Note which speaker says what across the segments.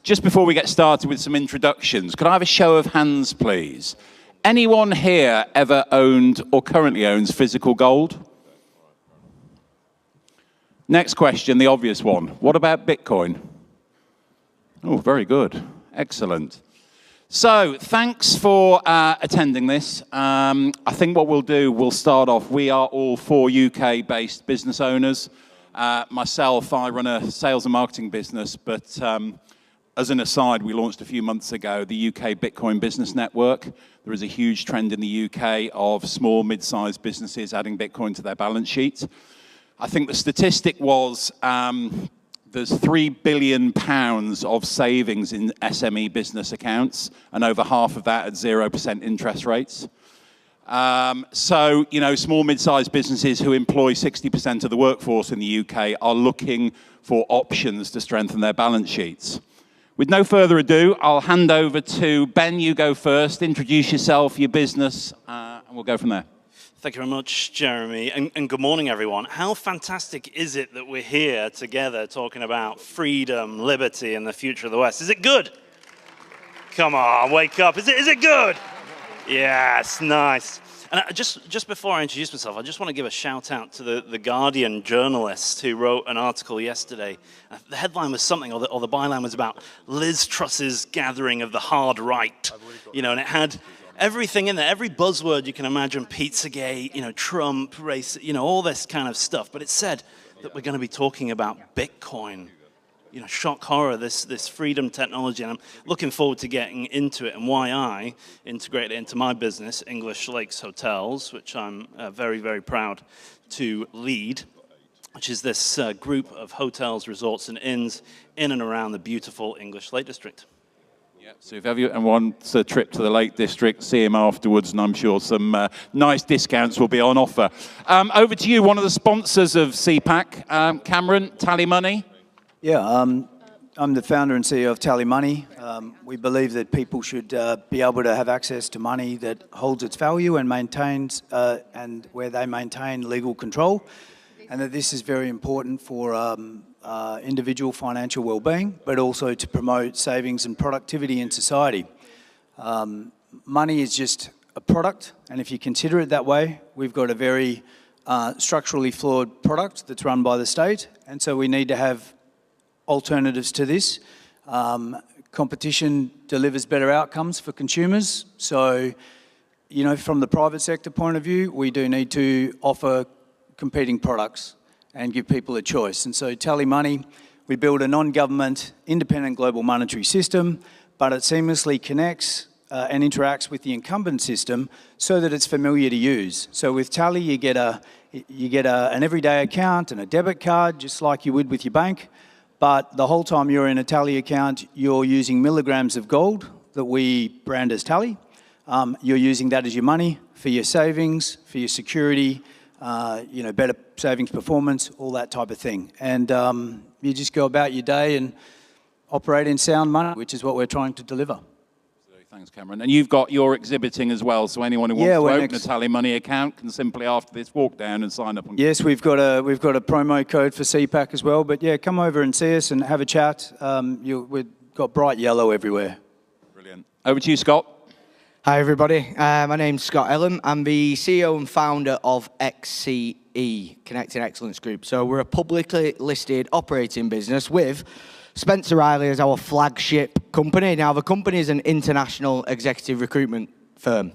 Speaker 1: Just before we get started with some introductions, could I have a show of hands, please? Anyone here ever owned or currently owns physical gold? Next question, the obvious one. What about Bitcoin? Oh, very good. Excellent. So, thanks for attending this. I think what we'll do, we'll start off. We are all 4 UK-based business owners. Myself, I run a sales and marketing business, but as an aside, we launched a few months ago the UK Bitcoin Business Network. There is a huge trend in the UK of small, mid-sized businesses adding Bitcoin to their balance sheet. I think the statistic was there's £3 billion of savings in SME business accounts, and over half of that at 0% interest rates. So, you know, small, mid-sized businesses who employ 60% of the workforce in the UK are looking for options to strengthen their balance sheets. With no further ado, I'll hand over to Ben. You go first. Introduce yourself, your business, and we'll go from there.
Speaker 2: Thank you very much, Jeremy, and good morning, everyone. How fantastic is it that we're here together talking about freedom, liberty, and the future of the West? Is it good? Come on, wake up. Is it good? Yes, nice. And just before I introduce myself, I just want to give a shout out to the Guardian journalist who wrote an article yesterday. The headline was something, or the byline was about Liz Truss's gathering of the hard right. You know, and it had everything in there, every buzzword you can imagine, Pizzagate, you know, Trump, race, you know, all this kind of stuff. But it said that we're going to be talking about Bitcoin. You know, shock horror, this freedom technology. And I'm looking forward to getting into it and why I integrate it into my business, English Lakes Hotels, which I'm very, very proud to lead, which is this group of hotels, resorts, and inns in and around the beautiful English Lake District.
Speaker 1: Yeah, so if everyone wants a trip to the Lake District, see him afterwards, and I'm sure some nice discounts will be on offer. Over to you, one of the sponsors of CPAC, Cameron, TallyMoney.
Speaker 3: Yeah, I'm the founder and CEO of TallyMoney. We believe that people should be able to have access to money that holds its value and maintains, and where they maintain legal control, and that this is very important for individual financial well-being, but also to promote savings and productivity in society. Money is just a product, and if you consider it that way, we've got a very structurally flawed product that's run by the state, and so we need to have alternatives to this. Competition delivers better outcomes for consumers, so, you know, from the private sector point of view, we do need to offer competing products and give people a choice. And so TallyMoney, we build a non-government, independent global monetary system, but it seamlessly connects and interacts with the incumbent system so that it's familiar to use. So with Tally, you get an everyday account and a debit card, just like you would with your bank, but the whole time you're in a Tally account, you're using milligrams of gold that we brand as Tally. You're using that as your money for your savings, for your security, you know, better savings performance, all that type of thing. And you just go about your day and operate in sound money, which is what we're trying to deliver.
Speaker 1: Thanks, Cameron. And you've got your exhibiting as well, so anyone who wants to open a TallyMoney account can simply, after this, walk down and sign up.
Speaker 3: Yes, we've got a promo code for CPAC as well, but yeah, come over and see us and have a chat. We've got bright yellow everywhere.
Speaker 1: Brilliant. Over to you, Scott.
Speaker 4: Hi, everybody. My name's Scott Ellam. I'm the CEO and founder of XCE, Connecting Excellence Group. So we're a publicly listed operating business with Spencer Riley as our flagship company. Now, the company is an international executive recruitment firm.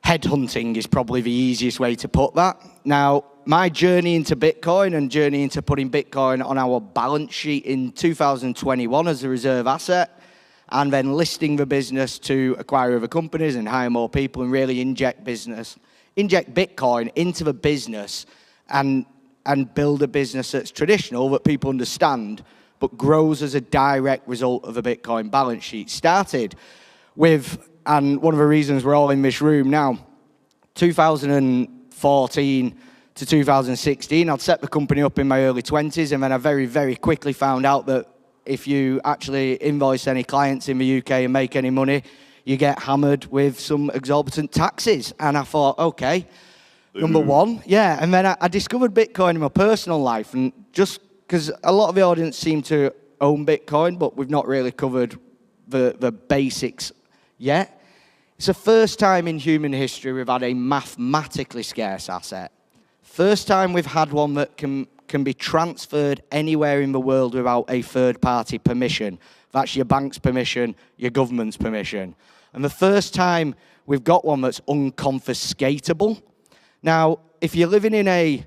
Speaker 4: Headhunting is probably the easiest way to put that. Now, my journey into Bitcoin and journey into putting Bitcoin on our balance sheet in 2021 as a reserve asset, and then listing the business to acquire other companies and hire more people and really inject Bitcoin into the business and build a business that's traditional, that people understand, but grows as a direct result of a Bitcoin balance sheet. Started with, and one of the reasons we're all in this room now, 2014 to 2016, I'd set the company up in my early 20s, and then I very, very quickly found out that if you actually invoice any clients in the UK and make any money, you get hammered with some exorbitant taxes. And I thought, okay, number one, yeah. And then I discovered Bitcoin in my personal life, and just because a lot of the audience seem to own Bitcoin, but we've not really covered the basics yet. It's the first time in human history we've had a mathematically scarce asset. First time we've had one that can be transferred anywhere in the world without a third-party permission. That's your bank's permission, your government's permission. And the first time we've got one that's unconfiscatable. Now, if you're living in a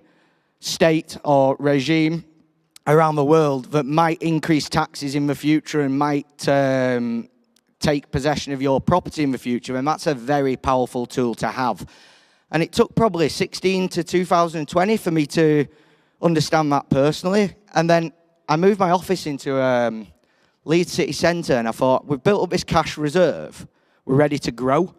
Speaker 4: state or regime around the world that might increase taxes in the future and might take possession of your property in the future, then that's a very powerful tool to have. And it took probably 16 to 2020 for me to understand that personally. And then I moved my office into Leeds City Centre, and I thought, we've built up this cash reserve, we're ready to grow.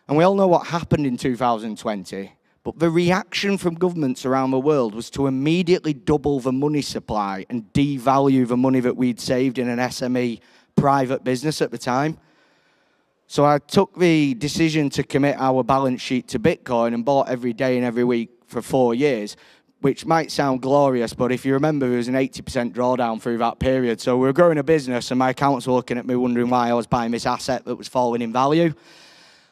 Speaker 4: And we all know what happened in 2020, but the reaction from governments around the world was to immediately double the money supply and devalue the money that we'd saved in an SME private business at the time. So I took the decision to commit our balance sheet to Bitcoin and bought every day and every week for 4 years, which might sound glorious, but if you remember, there was an 80% drawdown through that period. So we were growing a business, and my accountants were looking at me wondering why I was buying this asset that was falling in value.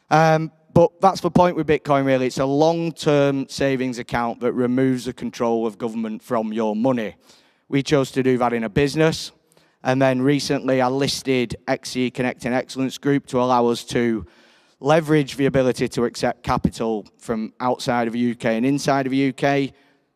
Speaker 4: But that's the point with Bitcoin, really. It's a long-term savings account that removes the control of government from your money. We chose to do that in a business. And then recently I listed XCE Connecting Excellence Group to allow us to leverage the ability to accept capital from outside of the UK and inside of the UK,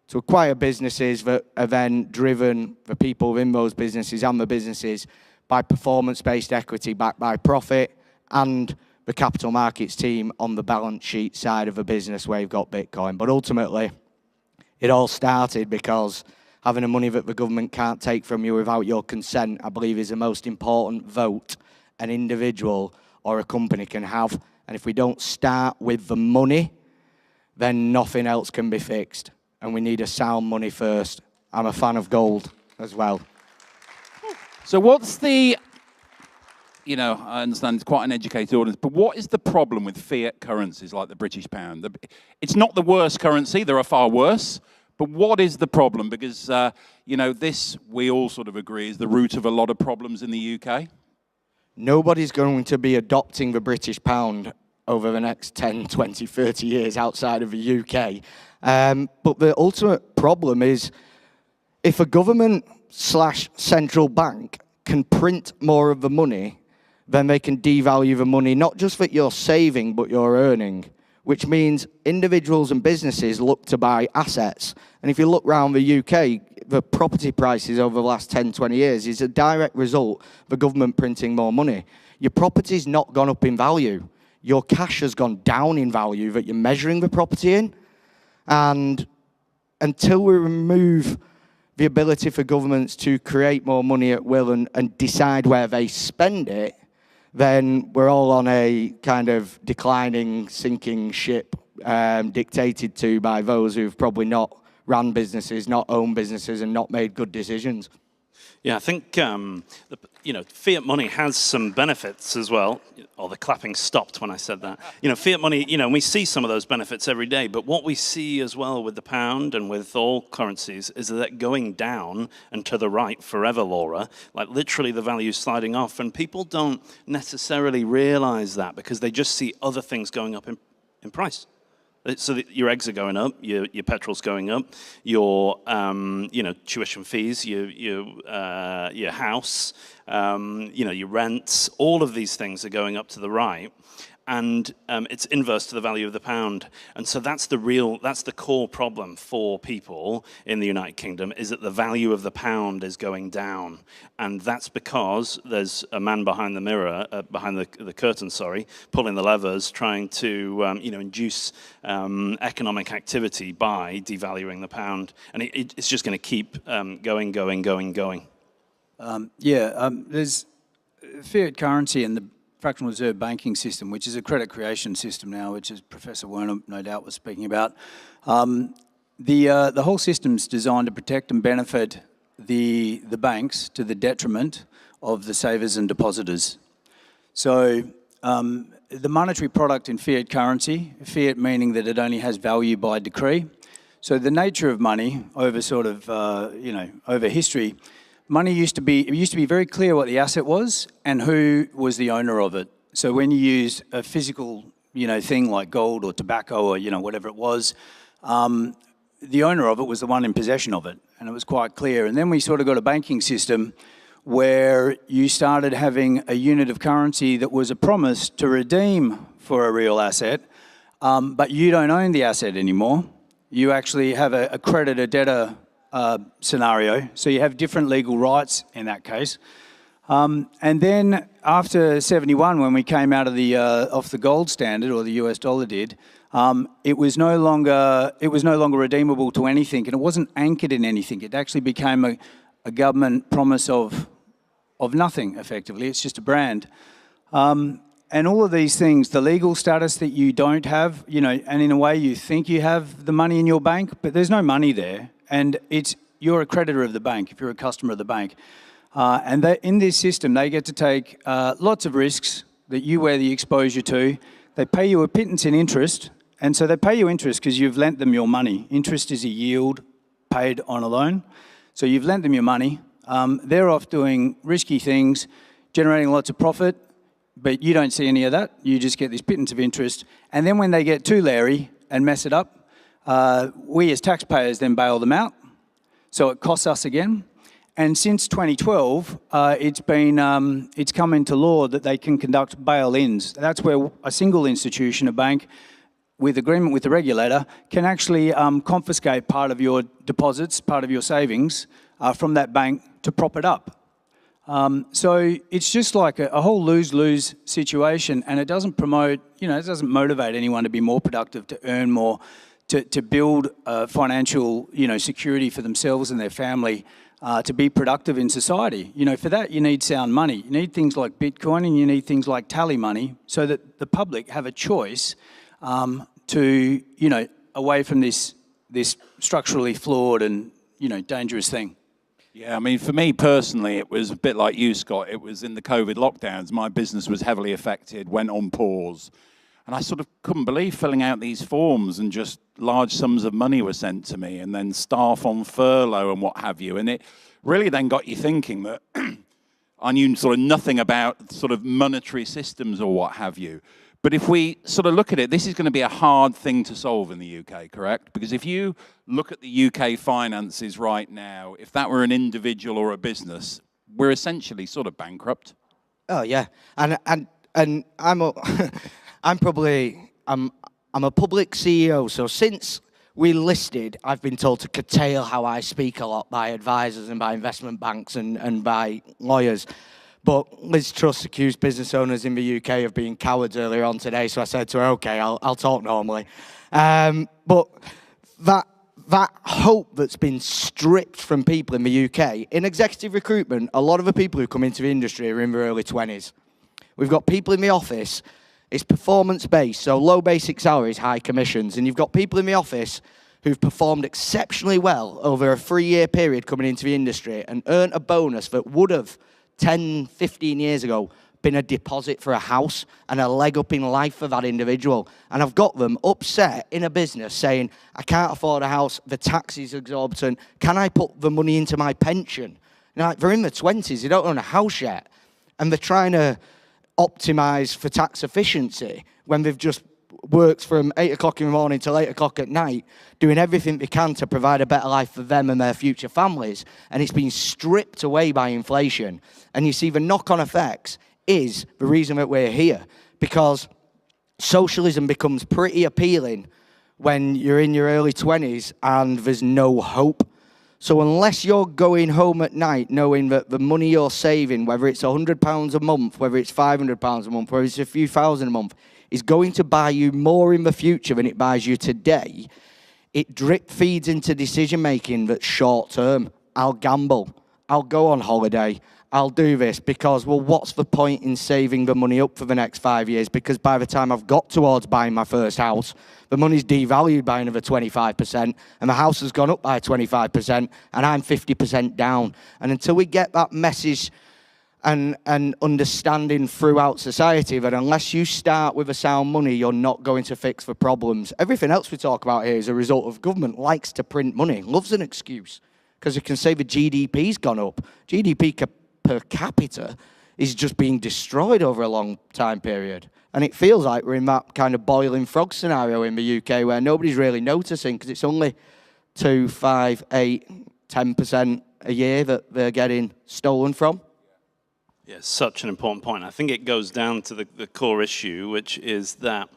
Speaker 4: to acquire businesses that are then driven, the people within those businesses and the businesses, by performance-based equity backed by profit, and the capital markets team on the balance sheet side of a business where you've got Bitcoin. But ultimately, it all started because having a money that the government can't take from you without your consent, I believe, is the most important vote an individual or a company can have. And if we don't start with the money, then nothing else can be fixed. And we need a sound money first. I'm a fan of gold as well.
Speaker 1: So what's the, I understand it's quite an educated audience, but what is the problem with fiat currencies like the British pound? It's not the worst currency, there are far worse, but what is the problem? Because, this, we all sort of agree, is the root of a lot of problems in the UK.
Speaker 4: Nobody's going to be adopting the British pound over the next 10, 20, 30 years outside of the UK. But the ultimate problem is if a government/central bank can print more of the money, then they can devalue the money, not just that you're saving, but you're earning, which means individuals and businesses look to buy assets. And if you look around the UK, the property prices over the last 10, 20 years is a direct result of the government printing more money. Your property's not gone up in value. Your cash has gone down in value that you're measuring the property in. And until we remove the ability for governments to create more money at will and decide where they spend it, then we're all on a kind of declining, sinking ship, dictated to by those who've probably not run businesses, not owned businesses, and not made good decisions.
Speaker 2: Yeah, I think fiat money has some benefits as well. Oh, the clapping stopped when I said that. Fiat money, we see some of those benefits every day. But what we see as well with the pound and with all currencies is that going down and to the right forever, Laura. Like literally the value's sliding off, and people don't necessarily realize that because they just see other things going up in price. So your eggs are going up, your petrol's going up, your tuition fees, your house, your rents, all of these things are going up to the right, and it's inverse to the value of the pound. And so that's the core problem for people in the United Kingdom, is that the value of the pound is going down. And that's because there's a man behind the mirror, behind the curtain, pulling the levers, trying to induce economic activity by devaluing the pound. And it's just going to keep going.
Speaker 3: There's fiat currency and the fractional reserve banking system, which is a credit creation system now, which is Professor Werner no doubt was speaking about. The whole system's designed to protect and benefit the banks to the detriment of the savers and depositors. So the monetary product in fiat currency, fiat meaning that it only has value by decree. So the nature of money over over history, money used to be very clear what the asset was and who was the owner of it. So when you use a physical, thing like gold or tobacco or, whatever it was, the owner of it was the one in possession of it, and it was quite clear. And then we sort of got a banking system where you started having a unit of currency that was a promise to redeem for a real asset, but you don't own the asset anymore. You actually have a creditor-debtor scenario, so you have different legal rights in that case. And then after 71, when we came out of off the gold standard, or the US dollar did, it was no longer redeemable to anything, and it wasn't anchored in anything. It actually became a government promise of nothing, effectively. It's just a brand. And all of these things, the legal status that you don't have, and in a way you think you have the money in your bank, but there's no money there, and you're a creditor of the bank if you're a customer of the bank. And in this system, they get to take lots of risks that you wear the exposure to. They pay you a pittance in interest, and so they pay you interest because you've lent them your money. Interest is a yield paid on a loan. So you've lent them your money. They're off doing risky things, generating lots of profit, but you don't see any of that. You just get this pittance of interest. And then when they get too leery and mess it up, we as taxpayers then bail them out. So it costs us again. And since 2012, it's come into law that they can conduct bail-ins. That's where a single institution, a bank, with agreement with the regulator, can actually confiscate part of your deposits, part of your savings from that bank to prop it up. So it's just like a whole lose-lose situation, and it doesn't promote, it doesn't motivate anyone to be more productive, to earn more, to build financial, security for themselves and their family, to be productive in society. For that you need sound money. You need things like Bitcoin, and you need things like TallyMoney, so that the public have a choice to, away from this structurally flawed and, dangerous thing.
Speaker 1: Yeah, I mean, for me personally, it was a bit like you, Scott. It was in the COVID lockdowns. My business was heavily affected, went on pause. And I sort of couldn't believe filling out these forms, and just large sums of money were sent to me, and then staff on furlough and what have you. And it really then got you thinking that I knew sort of nothing about sort of monetary systems or what have you. But if we sort of look at it, this is going to be a hard thing to solve in the UK, correct? Because if you look at the UK finances right now, if that were an individual or a business, we're essentially sort of bankrupt.
Speaker 4: Oh yeah, and I'm a I'm a public CEO, so since we listed, I've been told to curtail how I speak a lot by advisors and by investment banks and by lawyers. But Liz Truss accused business owners in the UK of being cowards earlier on today, so I said to her, okay, I'll talk normally. But that hope that's been stripped from people in the UK, in executive recruitment, a lot of the people who come into the industry are in their early 20s. We've got people in the office, it's performance-based, so low basic salaries, high commissions, and you've got people in the office who've performed exceptionally well over a 3-year period coming into the industry and earned a bonus that would have 10, 15 years ago been a deposit for a house and a leg up in life for that individual. And I've got them upset in a business saying, I can't afford a house, the tax is exorbitant, can I put the money into my pension? Now, they're in their 20s, they don't own a house yet, and they're trying to optimise for tax efficiency when they've just worked from 8 o'clock in the morning till 8 o'clock at night, doing everything they can to provide a better life for them and their future families, and it's been stripped away by inflation. And you see the knock-on effects is the reason that we're here, because socialism becomes pretty appealing when you're in your early 20s and there's no hope. So unless you're going home at night knowing that the money you're saving, whether it's £100 a month, whether it's £500 a month, whether it's a few thousand a month, is going to buy you more in the future than it buys you today, it drip feeds into decision-making that's short-term. I'll gamble. I'll go on holiday. I'll do this because, well, what's the point in saving the money up for the next 5 years? Because by the time I've got towards buying my first house, the money's devalued by another 25%, and the house has gone up by 25%, and I'm 50% down. And until we get that message and understanding throughout society that unless you start with a sound money, you're not going to fix the problems. Everything else we talk about here is a result of government likes to print money, loves an excuse. because you can say the GDP's gone up. Per capita is just being destroyed over a long time period. And it feels like we're in that kind of boiling frog scenario in the UK where nobody's really noticing because it's only 2, 5, 8, 10% a year that they're getting stolen from.
Speaker 2: Yeah, such an important point. I think it goes down to the core issue, which is that,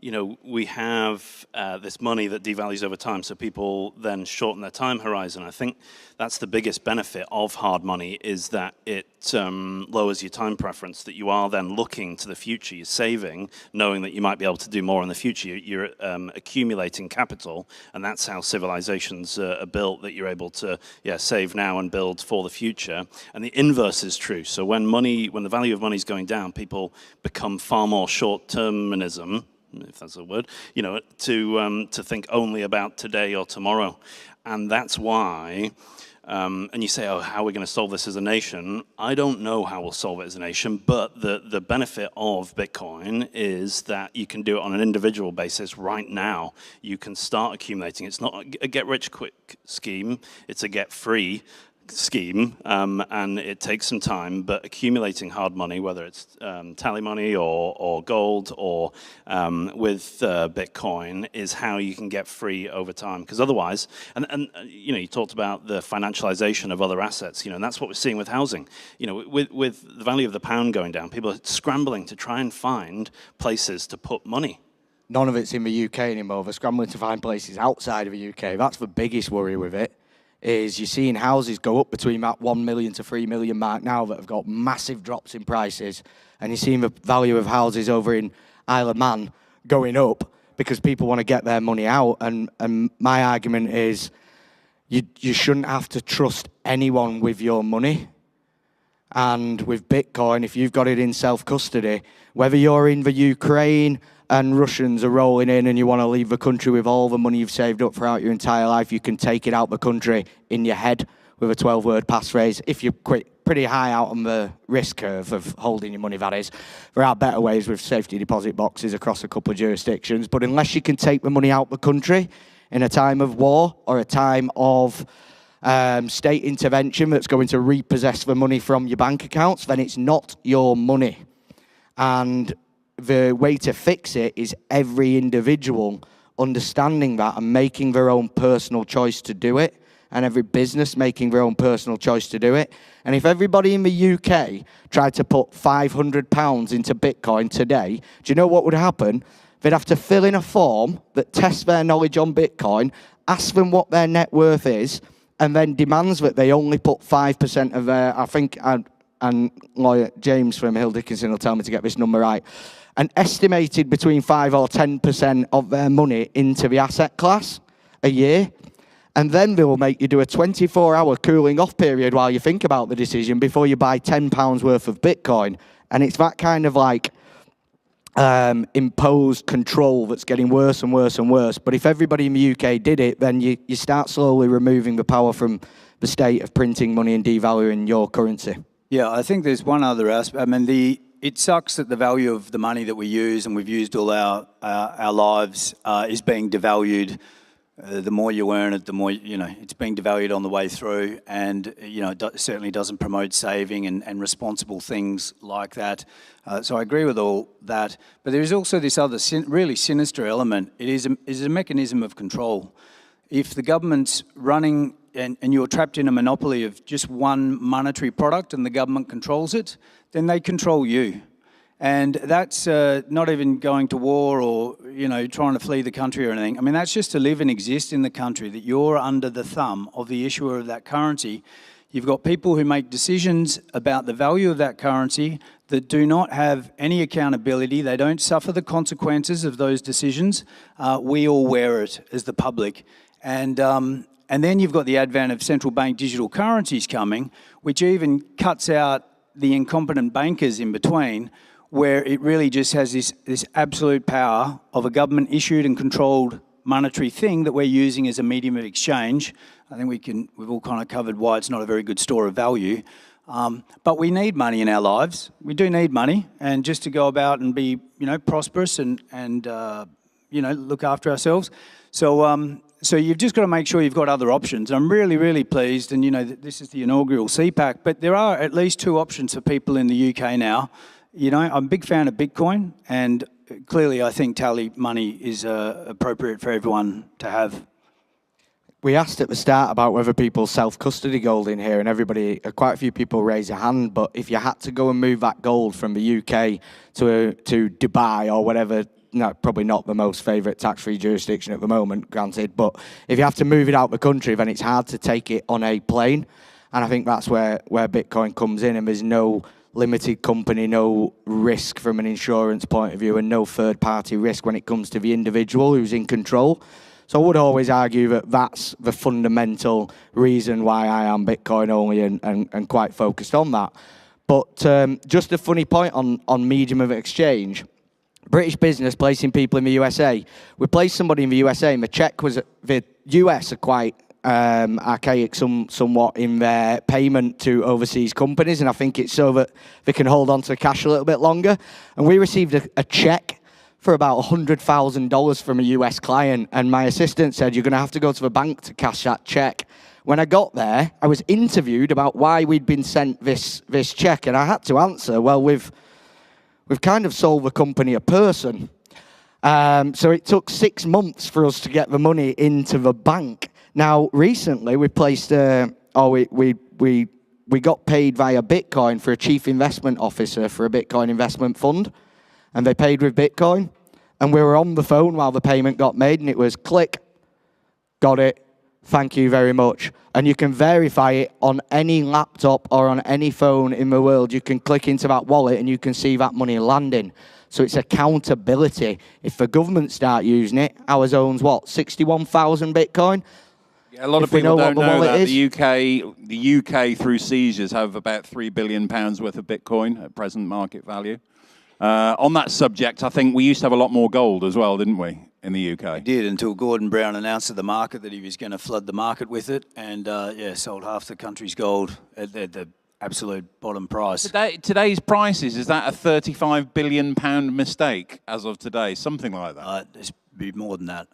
Speaker 2: you know, we have this money that devalues over time, so people then shorten their time horizon. I think that's the biggest benefit of hard money, is that it lowers your time preference, that you are then looking to the future. You're saving, knowing that you might be able to do more in the future. You're accumulating capital, and that's how civilizations are built, that you're able to save now and build for the future. And the inverse is true. So when the value of money is going down, people become far more short-termism, if that's a word, you know, to think only about today or tomorrow. And that's why, and you say, oh, how are we going to solve this as a nation? I don't know how we'll solve it as a nation, but the benefit of Bitcoin is that you can do it on an individual basis right now. You can start accumulating. It's not a get-rich-quick scheme. It's a get-free scheme, and it takes some time, but accumulating hard money, whether it's TallyMoney or gold or with Bitcoin, is how you can get free over time. Because otherwise, and you know, you talked about the financialization of other assets, you know, and that's what we're seeing with housing. You know, with the value of the pound going down, people are scrambling to try and find places to put money.
Speaker 4: None of it's in the UK anymore. They're scrambling to find places outside of the UK. That's the biggest worry with it. Is you're seeing houses go up between that 1 million to 3 million mark now that have got massive drops in prices, and you're seeing the value of houses over in Isle of Man going up because people want to get their money out. And my argument is you shouldn't have to trust anyone with your money. And with Bitcoin, if you've got it in self-custody, whether you're in the Ukraine and Russians are rolling in and you want to leave the country with all the money you've saved up throughout your entire life, you can take it out the country in your head with a 12-word passphrase. If you're pretty high out on the risk curve of holding your money, that is. There are better ways with safety deposit boxes across a couple of jurisdictions, but unless you can take the money out the country in a time of war or a time of state intervention that's going to repossess the money from your bank accounts, then it's not your money. And the way to fix it is every individual understanding that and making their own personal choice to do it, and every business making their own personal choice to do it. And if everybody in the UK tried to put £500 into Bitcoin today, do you know what would happen? They'd have to fill in a form that tests their knowledge on Bitcoin, ask them what their net worth is, and then demands that they only put 5% of their, I think, and lawyer James from Hill Dickinson will tell me to get this number right, and estimated between 5 or 10% of their money into the asset class a year. And then they will make you do a 24-hour cooling off period while you think about the decision before you buy £10 worth of Bitcoin. And it's that kind of like imposed control that's getting worse and worse and worse. But if everybody in the UK did it, then you start slowly removing the power from the state of printing money and devaluing your currency.
Speaker 3: Yeah, I think there's one other aspect. I mean, it sucks that the value of the money that we use and we've used all our lives is being devalued. The more you earn it, the more, you know, it's being devalued on the way through, and, you know, it certainly doesn't promote saving and responsible things like that. So I agree with all that. But there is also this other really sinister element. It is a mechanism of control. If the government's running and you're trapped in a monopoly of just one monetary product and the government controls it, then they control you. And that's not even going to war or, you know, trying to flee the country or anything. I mean, that's just to live and exist in the country, that you're under the thumb of the issuer of that currency. You've got people who make decisions about the value of that currency that do not have any accountability. They don't suffer the consequences of those decisions. We all wear it as the public. And then you've got the advent of central bank digital currencies coming, which even cuts out the incompetent bankers in between, where it really just has this absolute power of a government-issued and controlled monetary thing that we're using as a medium of exchange. I think we've all kind of covered why it's not a very good store of value. But we need money in our lives. We do need money, and just to go about and be, you know, prosperous and you know, look after ourselves. So So you've just got to make sure you've got other options. I'm really, really pleased, and you know, this is the inaugural CPAC, but there are at least 2 options for people in the UK now. You know, I'm a big fan of Bitcoin, and clearly I think TallyMoney is appropriate for everyone to have.
Speaker 4: We asked at the start about whether people self-custody gold in here, and quite a few people raised a hand, but if you had to go and move that gold from the UK to Dubai or whatever, no, probably not the most favourite tax-free jurisdiction at the moment, granted, but if you have to move it out of the country, then it's hard to take it on a plane, and I think that's where Bitcoin comes in, and there's no limited company, no risk from an insurance point of view, and no third-party risk when it comes to the individual who's in control. So I would always argue that that's the fundamental reason why I am Bitcoin only and quite focused on that. But just a funny point on medium of exchange. British business placing people in the USA. We placed somebody in the USA, and the check was the US are quite archaic somewhat in their payment to overseas companies, and I think it's so that they can hold on to the cash a little bit longer. And we received a check for about $100,000 from a US client, and my assistant said, you're going to have to go to the bank to cash that check. When I got there, I was interviewed about why we'd been sent this check, and I had to answer, well, we've kind of sold the company a person. So it took 6 months for us to get the money into the bank. Now, recently, we placed, we got paid via Bitcoin for a chief investment officer for a Bitcoin investment fund, and they paid with Bitcoin, and we were on the phone while the payment got made, and it was click, got it, thank you very much. And you can verify it on any laptop or on any phone in the world. You can click into that wallet and you can see that money landing. So it's accountability. If the government start using it, ours owns what, 61,000 Bitcoin?
Speaker 1: Yeah, a lot of people don't know that the UK through seizures have about £3 billion worth of Bitcoin at present market value. On that subject, I think we used to have a lot more gold as well, didn't we, in the UK?
Speaker 3: We did, until Gordon Brown announced to the market that he was going to flood the market with it, and sold half the country's gold at the absolute bottom price.
Speaker 1: Today's prices, is that a £35 billion mistake as of today? Something like that?
Speaker 3: It's be more than that.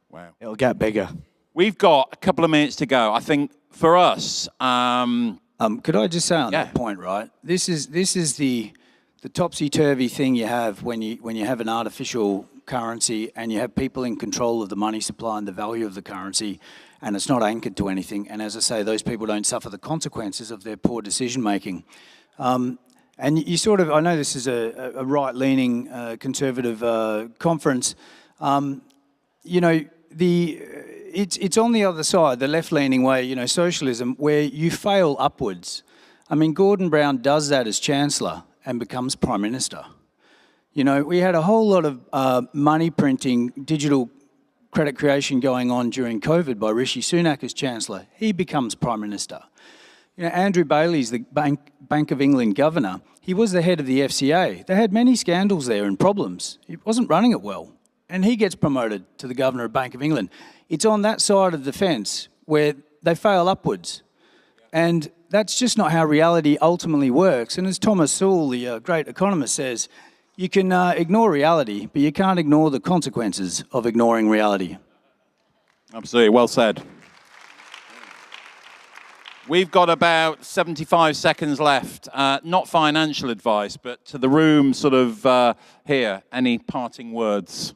Speaker 1: Wow.
Speaker 4: It'll get bigger.
Speaker 1: We've got a couple of minutes to go. I think for us...
Speaker 3: could I just say on that point, right? This is the topsy-turvy thing you have when you have an artificial currency and you have people in control of the money supply and the value of the currency, and it's not anchored to anything. And as I say, those people don't suffer the consequences of their poor decision-making. And you sort of, I know this is a right-leaning conservative conference, you know, it's on the other side, the left-leaning way, you know, socialism, where you fail upwards. I mean, Gordon Brown does that as Chancellor and becomes Prime Minister. You know, we had a whole lot of money printing, digital credit creation going on during COVID by Rishi Sunak as Chancellor. He becomes Prime Minister. You know, Andrew Bailey's the Bank of England governor. He was the head of the FCA. They had many scandals there and problems. He wasn't running it well. And he gets promoted to the governor of Bank of England. It's on that side of the fence where they fail upwards. And that's just not how reality ultimately works. And as Thomas Sowell, the great economist, says, you can ignore reality, but you can't ignore the consequences of ignoring reality.
Speaker 1: Absolutely, well said. We've got about 75 seconds left. Not financial advice, but to the room sort of here, any parting words?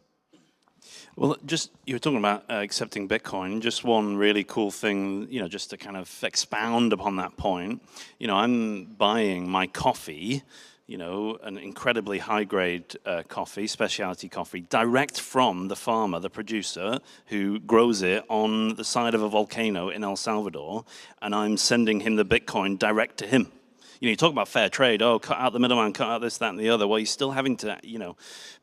Speaker 2: Well, just, you were talking about accepting Bitcoin. Just one really cool thing, you know, just to kind of expound upon that point. You know, I'm buying my coffee, you know, an incredibly high-grade coffee, specialty coffee, direct from the farmer, the producer, who grows it on the side of a volcano in El Salvador, and I'm sending him the Bitcoin direct to him. You know, you talk about fair trade, oh, cut out the middleman, cut out this, that, and the other. Well, you're still having to, you know,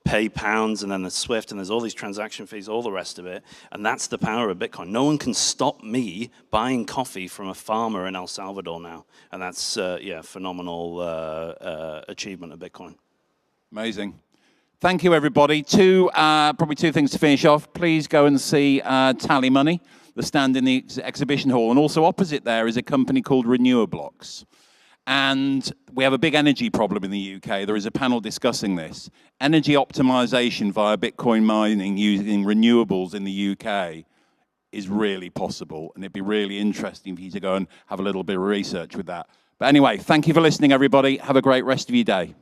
Speaker 2: pay pounds, and then the SWIFT, and there's all these transaction fees, all the rest of it. And that's the power of Bitcoin. No one can stop me buying coffee from a farmer in El Salvador now. And that's, phenomenal achievement of Bitcoin.
Speaker 1: Amazing. Thank you, everybody. Probably two things to finish off. Please go and see TallyMoney, the stand in the exhibition hall. And also opposite there is a company called Renewablocks. And we have a big energy problem in the UK. There is a panel discussing this. Energy optimization via Bitcoin mining using renewables in the UK is really possible, and it'd be really interesting for you to go and have a little bit of research with that. But anyway, thank you for listening, everybody. Have a great rest of your day.